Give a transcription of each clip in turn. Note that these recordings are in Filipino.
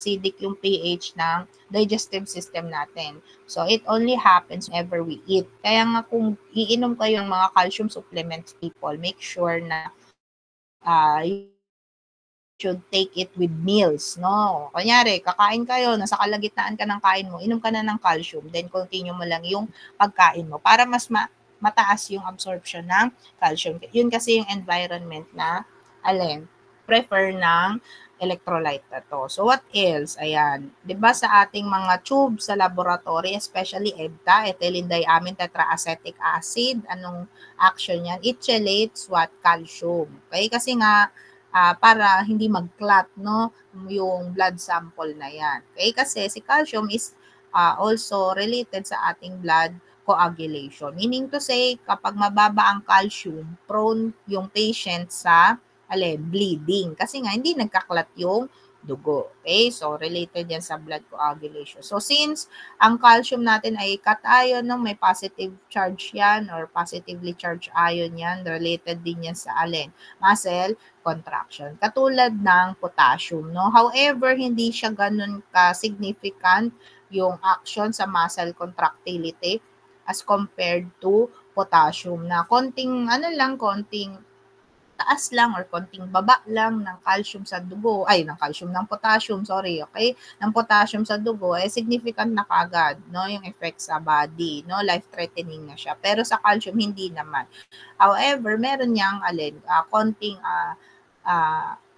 acidic yung pH ng digestive system natin. So, it only happens whenever we eat. Kaya nga kung iinom kayo ng mga calcium supplements, people, make sure na you should take it with meals, no? Kunyari, kakain kayo, nasa kalagitnaan ka ng kain mo, inom ka na ng calcium, then continue mo lang yung pagkain mo para mas mataas yung absorption ng calcium. Yun kasi yung environment na, prefer ng electrolyte na to. So, what else? Ayan. Diba sa ating mga tube sa laboratory, especially EDTA, ethylene diamine tetraacetic acid, anong action yan? It chelates what? Calcium. Okay? Kasi nga, para hindi mag-clot, no, yung blood sample na yan. Okay? Kasi si calcium is also related sa ating blood coagulation. Meaning to say, kapag mababa ang calcium, prone yung patient sa bleeding. Kasi nga, hindi nagkaklat yung dugo. Okay? So, related yan sa blood coagulation. So, since ang calcium natin ay cation, no, may positive charge yan or positively charged ion yan, related din yan sa muscle contraction. Katulad ng potassium, no? However, hindi siya ganun ka-significant yung action sa muscle contractility as compared to potassium na konting taas lang or konting baba lang ng calcium sa dugo, ng potassium, okay? Ng potassium sa dugo, significant na kaagad, no? Yung effect sa body, no? Life-threatening na siya. Pero sa calcium, hindi naman. However, meron niyang, konting,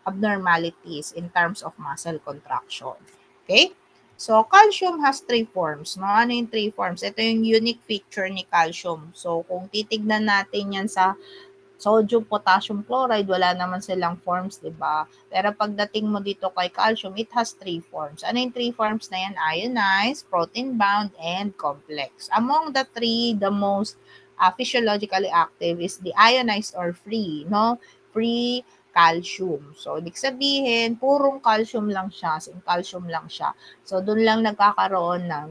abnormalities in terms of muscle contraction. Okay? So, calcium has 3 forms. No? Ano yung 3 forms? Ito yung unique feature ni calcium. So, kung titignan natin yan sa sodium, potassium chloride, wala naman silang forms, di ba? Pero pagdating mo dito kay calcium, it has 3 forms. Ano yung 3 forms na yan? Ionized, protein-bound, and complex. Among the 3, the most physiologically active is the ionized or free, no? Free calcium. So, ibig sabihin, purong calcium lang siya, calcium lang siya. So, dun lang nagkakaroon ng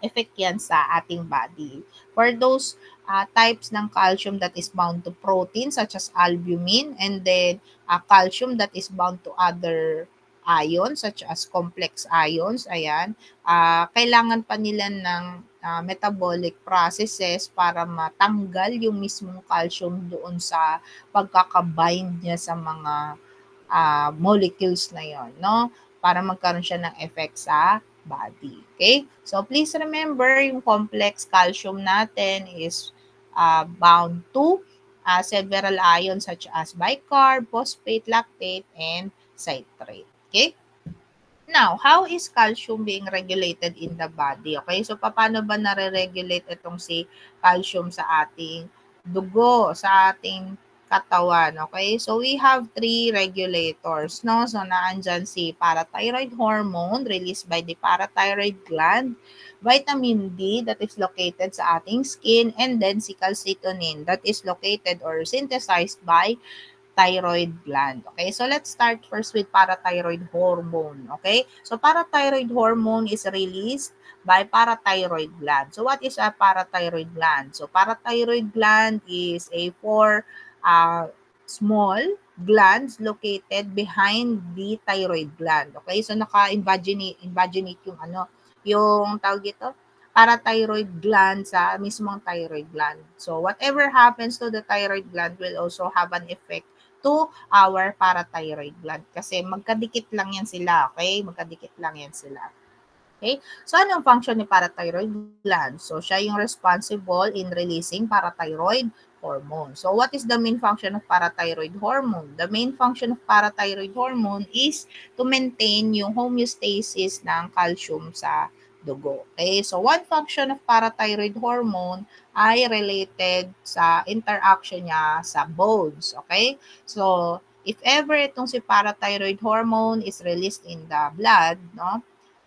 effect yan sa ating body. For those types ng calcium that is bound to protein such as albumin, and then calcium that is bound to other ions such as complex ions, kailangan pa nila ng metabolic processes para matanggal yung mismong calcium doon sa pagkakabind niya sa mga molecules na yon, no? Para magkaroon siya ng effect sa body. Okay? So, please remember, yung complex calcium natin is bound to several ions such as bicarb, phosphate, lactate, and citrate. Okay? Now, how is calcium being regulated in the body? Okay? So, paano ba nare-regulate itong si calcium sa ating dugo, sa ating katawan? Okay? So, we have 3 regulators, no? So, naandyan si parathyroid hormone released by the parathyroid gland, vitamin D that is located sa ating skin, and then si calcitonin that is located or synthesized by thyroid gland. Okay, so let's start first with parathyroid hormone. Okay, so parathyroid hormone is released by parathyroid gland. So what is a parathyroid gland? So parathyroid gland is a 4 small glands located behind the thyroid gland. Okay, so naka-invaginate yung tawag ito, parathyroid gland sa mismong thyroid gland. So whatever happens to the thyroid gland will also have an effect to our parathyroid gland kasi magkadikit lang yan sila, okay? Magkadikit lang yan sila. Okay? So, ano ang function ni parathyroid gland? So, siya yung responsible in releasing parathyroid hormone. So, what is the main function of parathyroid hormone? The main function of parathyroid hormone is to maintain yung homeostasis ng calcium sa dugo. Okay? So, one function of parathyroid hormone ay related sa interaction niya sa bones. Okay? So, if ever itong si parathyroid hormone is released in the blood, no,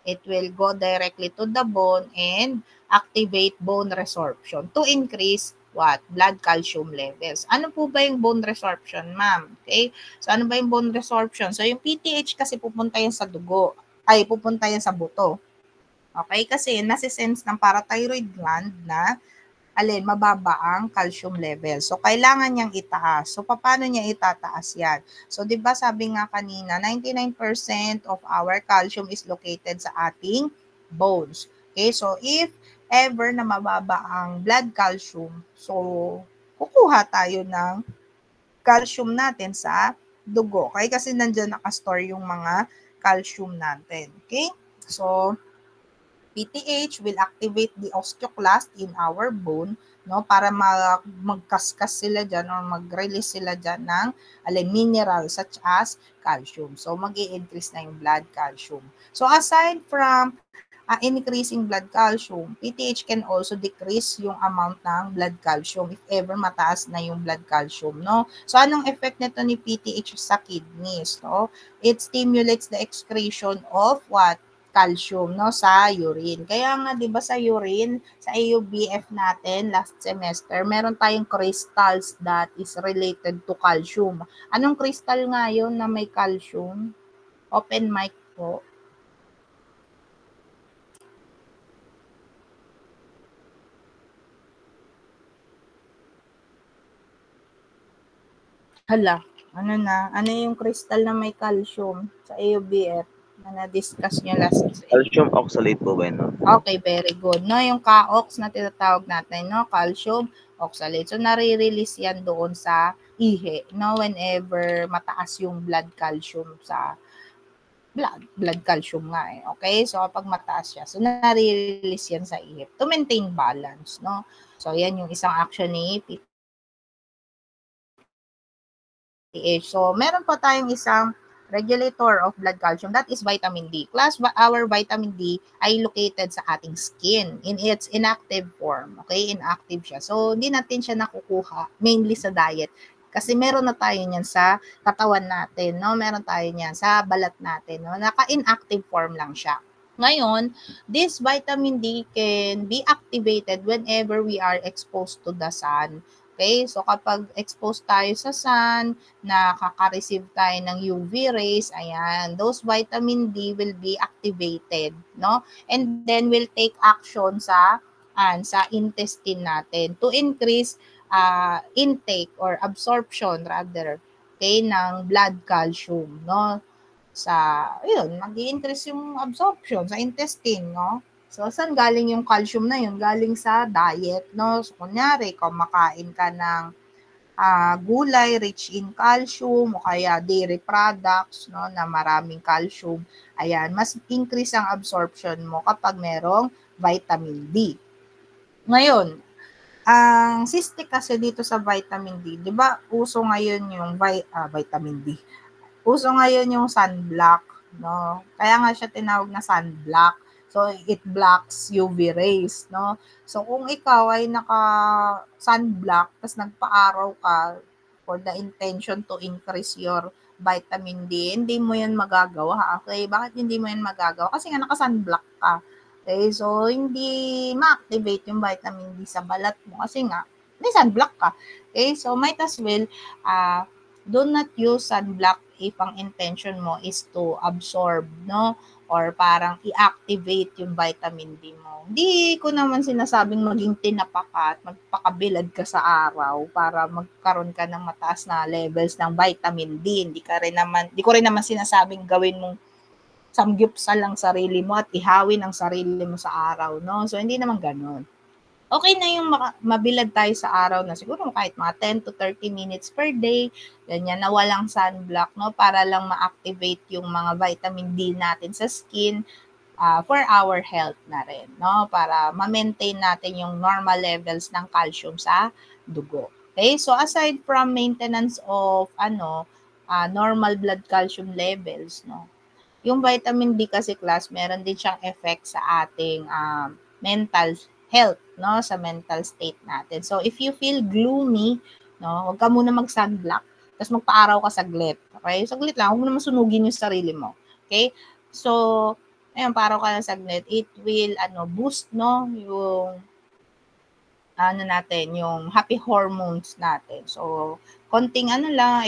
it will go directly to the bone and activate bone resorption to increase what? Blood calcium levels. Ano po ba yung bone resorption, ma'am? Okay? So, ano ba yung bone resorption? So, yung PTH kasi pupunta yan sa dugo. Pupunta yan sa buto. Okay? Kasi nasi-sense ng parathyroid gland na mababa ang calcium level. So, kailangan niyang itaas. So, paano niya itataas yan? So, di ba sabi nga kanina, 99% of our calcium is located sa ating bones. Okay, so if ever na mababa ang blood calcium, so, kukuha tayo ng calcium natin sa dugo. Okay, kasi nandiyan nakastore yung mga calcium natin. Okay, so, PTH will activate the osteoclast in our bone, no, para magkaskas sila dyan or mag-release sila dyan ng minerals such as calcium. So, mag-i-increase na yung blood calcium. So, aside from increasing blood calcium, PTH can also decrease yung amount ng blood calcium if ever mataas na yung blood calcium, no? So, anong effect nito ni PTH sa kidneys, no? It stimulates the excretion of what? Calcium, no, sa urine. Kaya nga 'di ba sa urine, sa AUBF natin last semester, meron tayong crystals that is related to calcium. Anong crystal nga 'yon na may calcium? Open mic po. Hala, ano yung crystal na may calcium sa AUBF na na-discuss nyo last semester? Calcium oxalate po ba yun? Okay, very good. No, yung CaOx na tinatawag natin, no, calcium oxalate. So, nare-release yan doon sa ihi, no, whenever mataas yung blood calcium sa blood calcium nga eh. Okay? So, kapag mataas siya, so nare-release yan sa ihi to maintain balance, no? So, yan yung isang action ni PTH. So, meron pa tayong isang regulator of blood calcium, that is vitamin D. Class, our vitamin D ay located sa ating skin in its inactive form. Okay, inactive siya. So, hindi natin siya nakukuha mainly sa diet. Kasi meron na tayo niyan sa katawan natin, no? Meron tayo niyan sa balat natin, no? Naka-inactive form lang siya. Ngayon, this vitamin D can be activated whenever we are exposed to the sun. Okay, so kapag exposed tayo sa sun, nakaka-receive tayo ng UV rays, ayan, those vitamin D will be activated, no? And then will take action sa intestine natin to increase intake or absorption rather, okay, ng blood calcium, no? Mag-i-increase yung absorption sa intestine, no? So, saan galing yung calcium na yun? Galing sa diet, no? So, kunyari, kumakain ka ng gulay rich in calcium o kaya dairy products, no, na maraming calcium. Ayan, mas increase ang absorption mo kapag merong vitamin D. Ngayon, ang cystic kasi dito sa vitamin D, di ba uso ngayon yung vitamin D? Uso ngayon yung sunblock, no? Kaya nga siya tinawag na sunblock. So, it blocks UV rays, no? So, kung ikaw ay naka-sunblock, tapos nagpa-araw ka for the intention to increase your vitamin D, hindi mo yan magagawa. Okay? Bakit hindi mo yan magagawa? Kasi nga naka-sunblock ka. Okay? So, hindi ma-activate yung vitamin D sa balat mo kasi nga may sunblock ka. Okay? So, might as well, do not use sunblock if ang intention mo is to absorb, no? Or parang i-activate yung vitamin D mo. Hindi ko naman sinasabing maging tinapa ka at magpakabilad ka sa araw para magkaroon ka ng mataas na levels ng vitamin D. Hindi ko rin naman sinasabing gawin mong samgyupsal lang sarili mo at ihawin ang sarili mo sa araw, no? So, hindi naman ganun. Okay na yung mabilad tayo sa araw na siguro kahit mga 10 to 30 minutes per day, ganyan, na walang sunblock, no, para lang ma-activate yung mga vitamin D natin sa skin for our health na rin, no, para ma-maintain natin yung normal levels ng calcium sa dugo. Okay, so aside from maintenance of normal blood calcium levels, no, yung vitamin D kasi class, meron din siyang effect sa ating mental health, no, sa mental state natin. So, if you feel gloomy, no, huwag ka muna mag-sunblock, tapos magpa-araw ka saglit. Okay? Saglit lang, huwag mo naman sunugin yung sarili mo. Okay? So, ayun, pa-araw ka ng saglit, it will, boost, no, yung, yung happy hormones natin. So, konting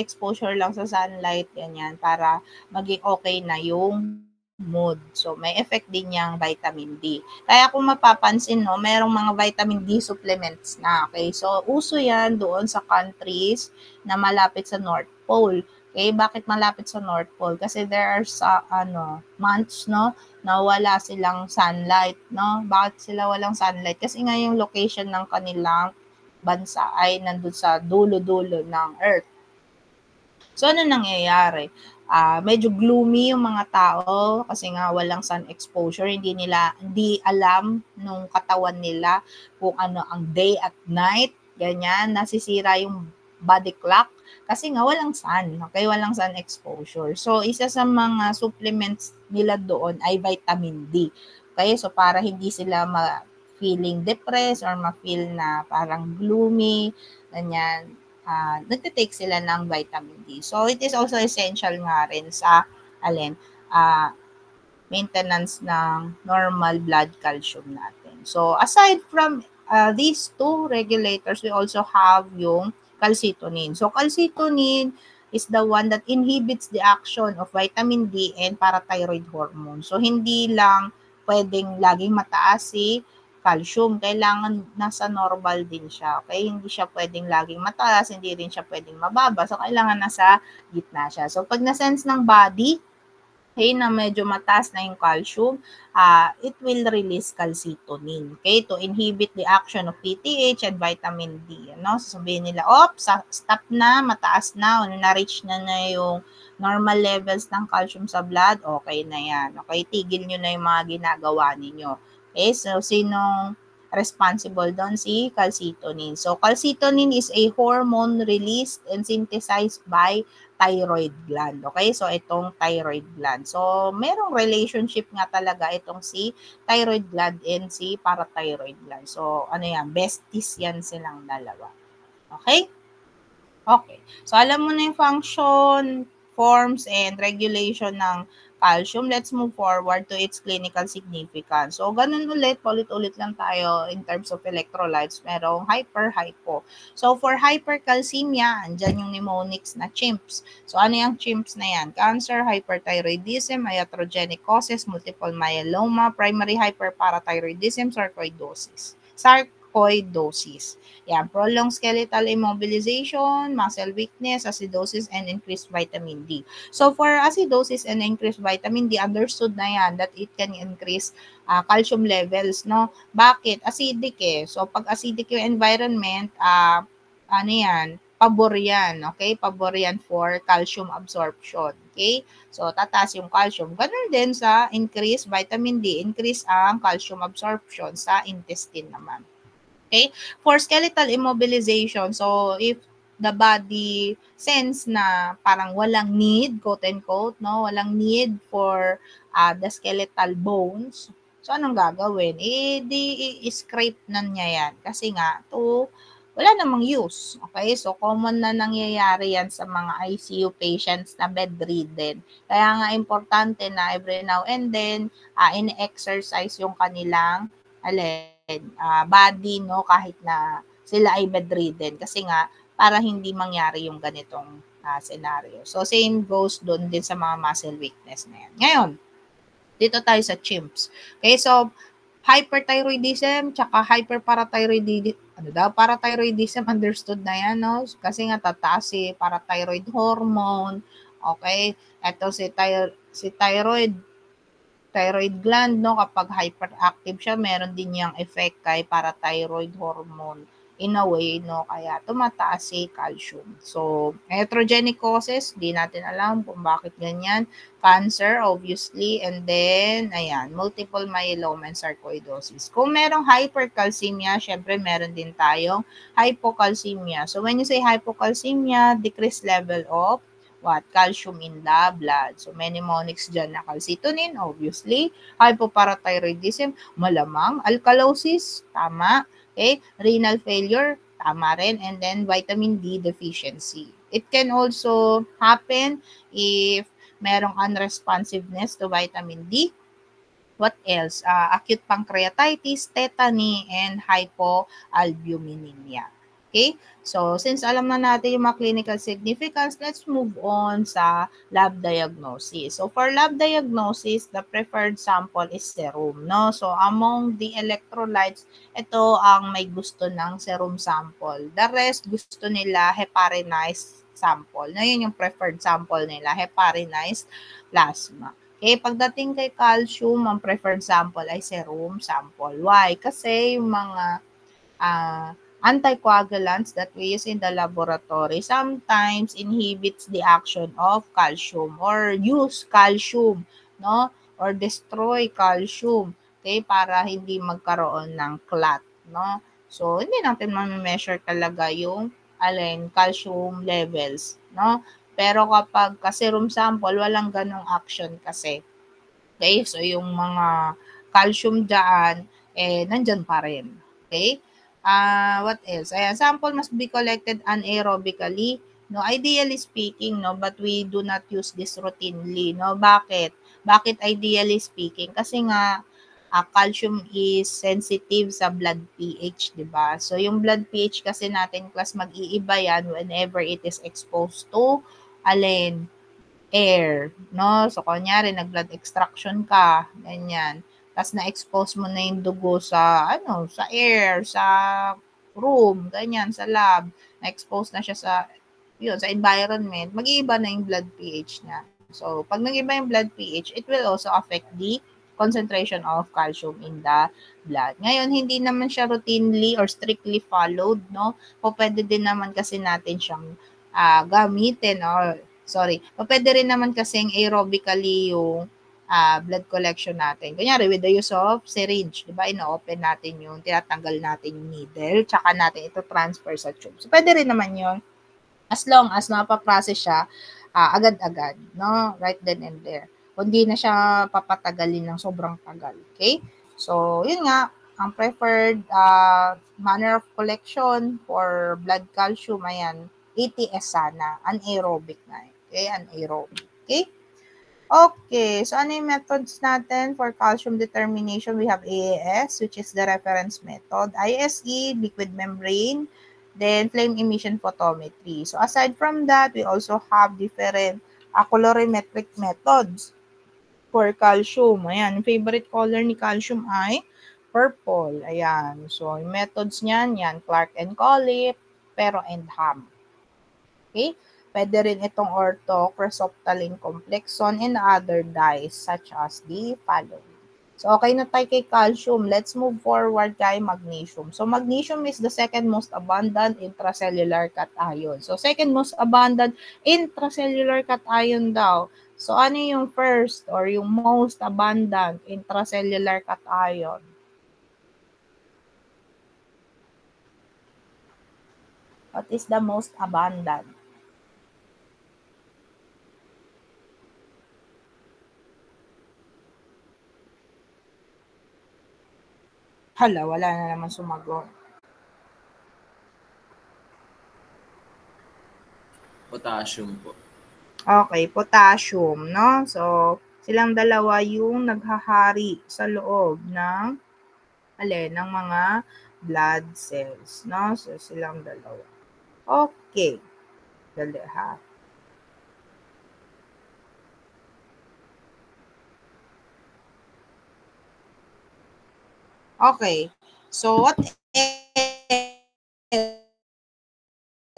exposure lang sa sunlight, ganyan, para maging okay na yung mood. So, may effect din yung vitamin D. Kaya kung mapapansin, no, merong mga vitamin D supplements na. Okay? So, uso yan doon sa countries na malapit sa North Pole. Okay? Bakit malapit sa North Pole? Kasi there are months, no, na wala silang sunlight, no? Bakit sila walang sunlight? Kasi nga yung location ng kanilang bansa ay nandun sa dulo-dulo ng Earth. So, ano nangyayari? Medyo gloomy yung mga tao kasi nga walang sun exposure, hindi alam nung katawan nila kung ano ang day at night, ganyan, nasisira yung body clock kasi nga walang sun, okay, walang sun exposure. So, isa sa mga supplements nila doon ay vitamin D. Okay, so para hindi sila feeling depressed or ma-feel na parang gloomy, ganyan, nagtitake sila ng vitamin D. So, it is also essential nga rin sa, maintenance ng normal blood calcium natin. So, aside from these two regulators, we also have yung calcitonin. So, calcitonin is the one that inhibits the action of vitamin D and parathyroid hormone. So, hindi lang pwedeng laging mataas si calcium. Kailangan nasa normal din siya. Okay? Hindi siya pwedeng laging mataas, hindi rin siya pwedeng mababa. So, kailangan nasa gitna siya. So, pag na-sense ng body, na medyo mataas na yung calcium, it will release calcitonin, okay, to inhibit the action of PTH and vitamin D. Ano? Sasabihin nila, stop na, mataas na, na-reach na yung normal levels ng calcium sa blood, okay na yan. Okay, tigil nyo na yung mga ginagawa ninyo. Okay, so sinong responsible doon? Si calcitonin. So, calcitonin is a hormone released and synthesized by thyroid gland. Okay? So, itong thyroid gland. So, merong relationship nga talaga itong si thyroid gland and si parathyroid gland. So, ano yan? Besties yan silang dalawa. Okay? Okay. So, alam mo na yung function, forms, and regulation ng calcium. Let's move forward to its clinical significance. So, ganun ulit, ulit-ulit lang tayo in terms of electrolytes. Merong hyper, hypo. So, for hypercalcemia, andyan yung mnemonics na CHIMPs. So, ano yung CHIMPs na yan? Cancer, hyperthyroidism, iatrogenic causes, multiple myeloma, primary hyperparathyroidism, sarcoidosis. Yan, prolonged skeletal immobilization, muscle weakness, acidosis, and increased vitamin D. So, for acidosis and increased vitamin D, understood na yan that it can increase calcium levels, no? Bakit? Acidic eh. So, pag acidic yung environment, ano yan? Pabor yan, okay? Pabor yan for calcium absorption, okay? So, tataas yung calcium. Ganun din sa increased vitamin D, increase ang calcium absorption sa intestine naman. Okay? For skeletal immobilization, so if the body sense na parang walang need, quote and quote, no, walang need for the skeletal bones, so anong gagawin? I-scrape na niya yan. Kasi nga, wala namang use. Okay? So, common na nangyayari yan sa mga ICU patients na bedridden. Kaya nga, importante na every now and then, in-exercise yung kanilang body, no, kahit na sila ay bedridden. Kasi nga, para hindi mangyari yung ganitong scenario. So, same goes doon din sa mga muscle weakness na yan. Ngayon, dito tayo sa CHIMPs. Okay, so, hyperthyroidism, tsaka hyperparathyroidism, parathyroidism, understood na yan, no? Kasi nga, tataas si parathyroid hormone, okay? Ito si thyroid gland, no, kapag hyperactive siya, meron din niyang effect kay parathyroid hormone in a way, no, kaya tumataas si calcium. So, iatrogenic causes, di natin alam kung bakit ganyan. Cancer, obviously, and then, ayan, multiple myeloma and sarcoidosis. Kung merong hypercalcemia, syempre meron din tayong hypocalcemia. So, when you say hypocalcemia, decreased level of calcium in the blood. So, many mnemonics dyan na calcitonin, obviously. Hypoparathyroidism, malamang. Alkalosis, tama. Okay? Renal failure, tama rin. And then, vitamin D deficiency. It can also happen if merong unresponsiveness to vitamin D. What else? Acute pancreatitis, tetany, and hypoalbuminemia. Okay? So, since alam na natin yung mga clinical significance, let's move on sa lab diagnosis. So, for lab diagnosis, the preferred sample is serum, no? So, among the electrolytes, ito ang may gusto ng serum sample. The rest, gusto nila heparinized sample. Na yun yung preferred sample nila, heparinized plasma. Okay, pagdating kay calcium, ang preferred sample ay serum sample. Why? Kasi yung mga anticoagulants that we use in the laboratory sometimes inhibits the action of calcium or use calcium, no? Or destroy calcium, okay? Para hindi magkaroon ng clot, no? So, hindi natin ma-measure talaga yung calcium levels, no? Pero kapag serum sample, walang ganong action kasi. Okay? So, yung mga calcium dyan, nandyan pa rin. Okay? What else? Ayan, sample must be collected anaerobically. No, ideally speaking, no, but we do not use this routinely, no. Bakit? Bakit ideally speaking? Kasi nga calcium is sensitive sa blood pH, 'di ba? So yung blood pH kasi natin class mag-iiba yan whenever it is exposed to air, no? So, kunyari, nag-blood extraction ka, ganyan. Tapos na-expose mo na yung dugo sa, sa air, sa room, ganyan, sa lab. Na-expose na siya sa, sa environment. Mag-iiba na yung blood pH niya. So, pag nag-iba yung blood pH, it will also affect the concentration of calcium in the blood. Ngayon, hindi naman siya routinely or strictly followed, no? O pwede din naman kasi natin siyang gamitin or pwede rin naman kasing aerobically yung blood collection natin. Kunyari, with the use of syringe, di ba, ino-open natin yung, tinatanggal natin yung needle, tsaka natin ito transfer sa tube. So, pwede rin naman yun, as long as napaprocess siya agad-agad, no? Right then and there. Kundi na siya papatagalin ng sobrang tagal. Okay? So, yun nga, ang preferred manner of collection for blood calcium, ayan, ATS sana, anaerobic na. Okay, anaerobic. Okay? Okay, so ano yung methods natin for calcium determination? We have AAS, which is the reference method. ISE, liquid membrane, then flame emission photometry. So aside from that, we also have different colorimetric methods for calcium. Ayan, yung favorite color ni calcium ay purple. Ayan, so yung methods niyan, Clark and Collip, Pero and Ham. Okay? Pwede rin itong ortho-cresoptalene complexon and other dyes such as the following. So, okay na tayo kay calcium. Let's move forward kay magnesium. So, magnesium is the second most abundant intracellular cation. So, second most abundant intracellular cation daw. So, ano yung first or yung most abundant intracellular cation? What is the most abundant? Hala, wala na naman sumagot. Potassium po. Okay, potassium, no? So, silang dalawa yung naghahari sa loob ng ng mga blood cells, no? So, silang dalawa. Okay. Dali ha. Okay. So, what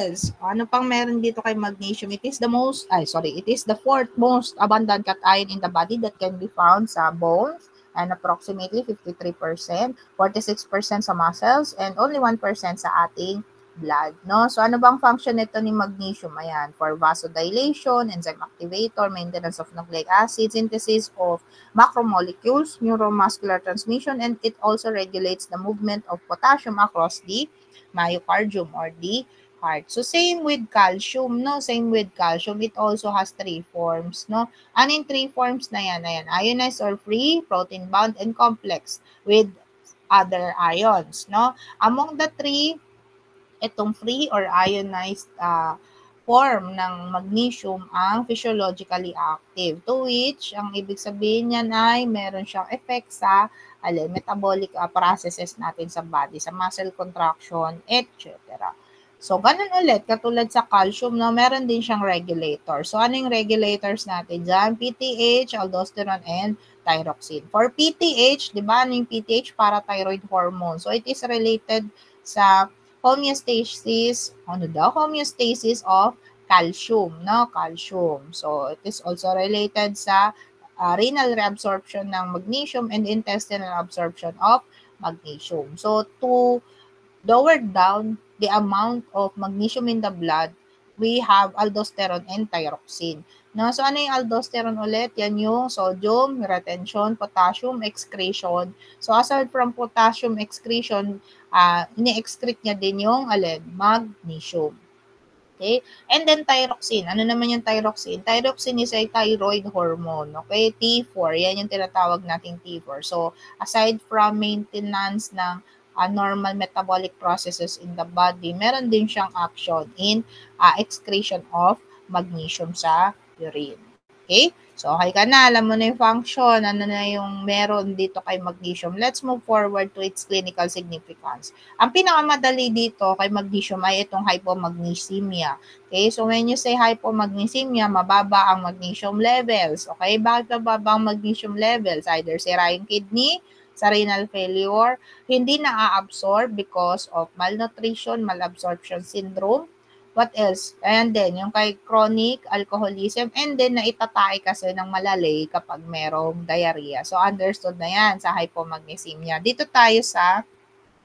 else? Ano pang meron dito kay magnesium? It is the fourth most abundant cation in the body that can be found sa bones and approximately 53%, 46% sa muscles, and only 1% sa ating blood, no? So, ano bang function nito ni magnesium? Ayan, for vasodilation, enzyme activator, maintenance of nucleic acid, synthesis of macromolecules, neuromuscular transmission, and it also regulates the movement of potassium across the myocardium or the heart. So, same with calcium, no? Same with calcium. It also has three forms, no? Ano yung three forms na yan? Ayan, ionized or free, protein-bound, and complex with other ions, no? Among the three, itong free or ionized form ng magnesium ang physiologically active, to which ang ibig sabihin niyan ay meron siyang effect sa metabolic processes natin sa body, sa muscle contraction, etc. So, ganun ulit, katulad sa calcium, no, meron din siyang regulator. So, ano yung regulators natin dyan? PTH, aldosterone, and thyroxine. For PTH, di ba, ano yung PTH? Parathyroid hormone. So, it is related sa homeostasis, homeostasis of calcium, no? Calcium. So, it is also related sa renal reabsorption ng magnesium and intestinal absorption of magnesium. So, to lower down the amount of magnesium in the blood, we have aldosterone and thyroxine. No? So, ano yung aldosterone ulit? Yan yung sodium retention, potassium excretion. So, aside from potassium excretion, ini-excrete niya din yung magnesium. Okay? And then thyroxine. Ano naman yung thyroxine? Thyroxine is a thyroid hormone. Okay? T4. Yan yung tinatawag nating T4. So, aside from maintenance ng normal metabolic processes in the body, meron din siyang action in excretion of magnesium sa urine. Okay? So, okay ka na. Alam mo na yung function. Ano na yung meron dito kay magnesium. Let's move forward to its clinical significance. Ang pinakamadali dito kay magnesium ay itong hypomagnesemia. Okay? So, when you say hypomagnesemia, mababa ang magnesium levels. Okay? Bakit mababa ang magnesium levels? Either sira yung kidney, sa renal failure, hindi na-absorb because of malnutrition, malabsorption syndrome. What else? And then, yung kay chronic alcoholism, and then naitatay kasi ng malalay kapag merong diarrhea. So, understood na yan sa hypomagnesemia. Dito tayo sa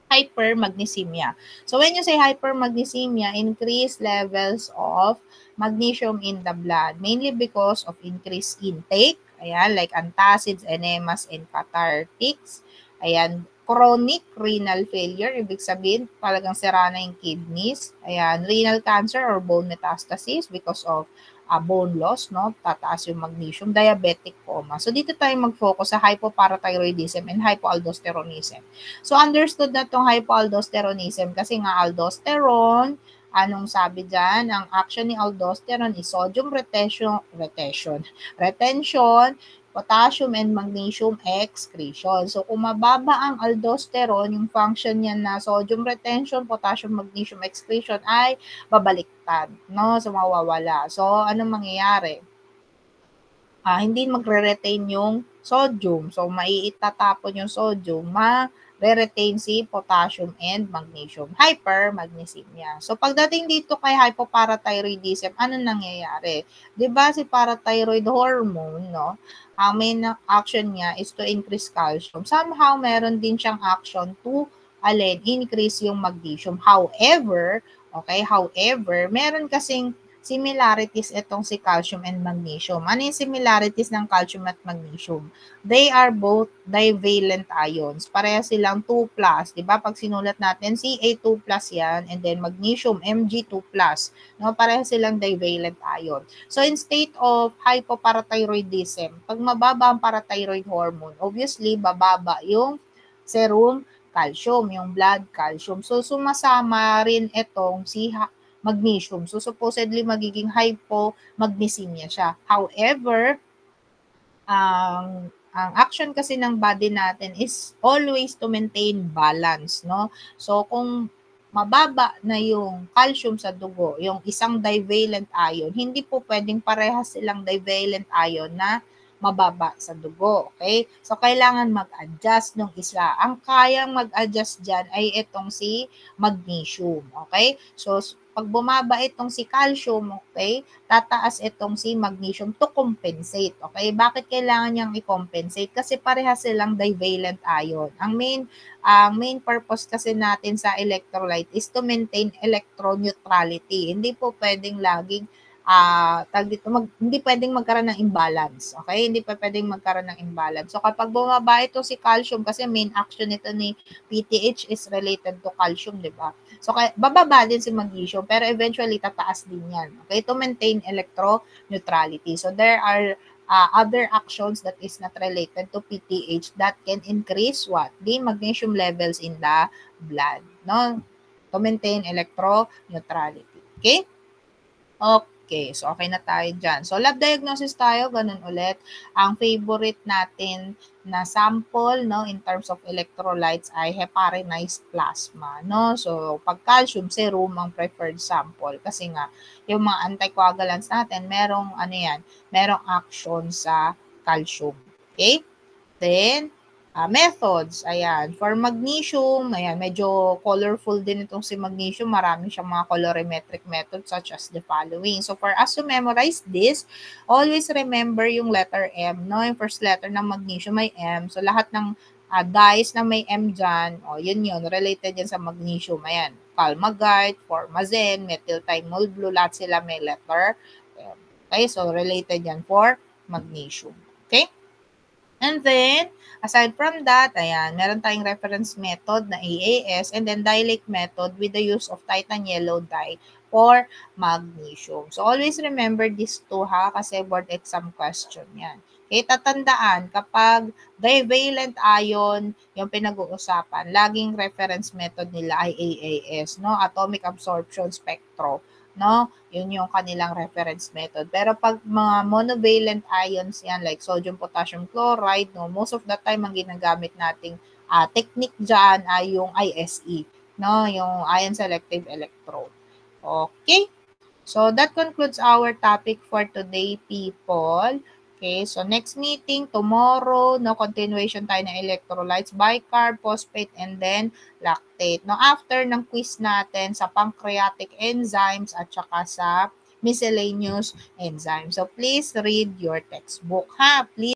hypermagnesemia. So, when you say hypermagnesemia, increased levels of magnesium in the blood, mainly because of increased intake, ayan, like antacids, enemas, and cathartics. Ayan, chronic renal failure, ibig sabihin, talagang sira na yung kidneys. Ayan, renal cancer or bone metastasis because of bone loss, no? Tataas yung magnesium, diabetic coma. So, dito tayo mag-focus sa hypoparathyroidism and hypoaldosteronism. So, understood na itong hypoaldosteronism kasi nga aldosterone, anong sabi dyan? Ang action ni aldosterone is sodium retention, potassium and magnesium excretion. So, kung mababa ang aldosterone, yung function niya na sodium retention, potassium, magnesium excretion ay babaliktad, no? So, mawawala. So, anong mangyayari? Hindi magre-retain yung sodium. So, maiitatapon yung sodium, ma-retain si potassium and magnesium. Hypermagnesemia. So, pagdating dito kay hypoparathyroidism, ano nangyayari? Diba si parathyroid hormone, no? Ang main action niya is to increase calcium. Somehow, meron din siyang action to increase yung magnesium. However, meron kasing similarities itong si calcium and magnesium. Ano yung similarities ng calcium at magnesium? They are both divalent ions. Pareha silang 2+. Diba? Pag sinulat natin, Ca2+ yan, and then magnesium, Mg2+. No? Pareha silang divalent ion. So, in state of hypoparathyroidism, pag mababa ang parathyroid hormone, obviously, bababa yung serum calcium, yung blood calcium. So, sumasama rin itong si magnesium. So, supposedly, magiging hypomagnesemia siya. However, ang action kasi ng body natin is always to maintain balance, no? So, kung mababa na yung calcium sa dugo, yung isang divalent ion, hindi po pwedeng parehas silang divalent ion na mababa sa dugo, okay? So, kailangan mag-adjust ng isa. Ang kayang mag-adjust dyan ay itong si magnesium, okay? So, pag bumaba itong si calcium, okay, tataas itong si magnesium to compensate, okay? Bakit kailangan niyang i-compensate? Kasi parehas silang divalent ion. Ang main purpose kasi natin sa electrolyte is to maintain electroneutrality. Hindi po pwedeng laging hindi pwedeng magkaroon ng imbalance. Okay? Hindi pa pwedeng magkaroon ng imbalance. So, kapag bumaba ito si calcium, kasi main action nito ni PTH is related to calcium, di ba? So, bababa din si magnesium, pero eventually, tataas din yan. Okay? To maintain electroneutrality. So, there are other actions that is not related to PTH that can increase what? The magnesium levels in the blood. No? To maintain electroneutrality. Okay? Okay. Okay, so okay na tayo dyan. So, lab diagnosis tayo, ganun ulit. Ang favorite natin na sample, no, in terms of electrolytes ay heparinized plasma, no? So, pag calcium, serum ang preferred sample kasi nga, yung mga anticoagulants natin, merong action sa calcium. Okay? Then, methods, ayan. For magnesium, ayan, medyo colorful din itong si magnesium. Marami siyang mga colorimetric methods such as the following. So, for us to memorize this, always remember yung letter M, no? Yung first letter ng magnesium may M. So, lahat ng dyes na may M dyan, yun, related yan sa magnesium. Ayan, Calmagite, Formazine, methylthymol blue, lahat sila may letter M. Okay, so related yan for magnesium. Okay? And then, aside from that, ayan, meron tayong reference method na AAS and then dilate method with the use of Titan yellow dye for magnesium. So, always remember these two ha, kasi board exam question yan. Okay, tatandaan, kapag divalent ion yung pinag-uusapan, laging reference method nila ay AAS, no? Atomic Absorption Spectrum. No? Yun yung kanilang reference method. Pero pag mga monovalent ions yan, like sodium, potassium chloride, no, most of the time ang ginagamit nating technique dyan ay yung ISE, no, yung ion selective electrode. Okay? So, that concludes our topic for today, people. Okay, so next meeting tomorrow, no, continuation tayo ng electrolytes, bicarb, phosphate, and then lactate. No, after ng quiz natin sa pancreatic enzymes at saka sa miscellaneous enzymes. So, please read your textbook, ha? Please.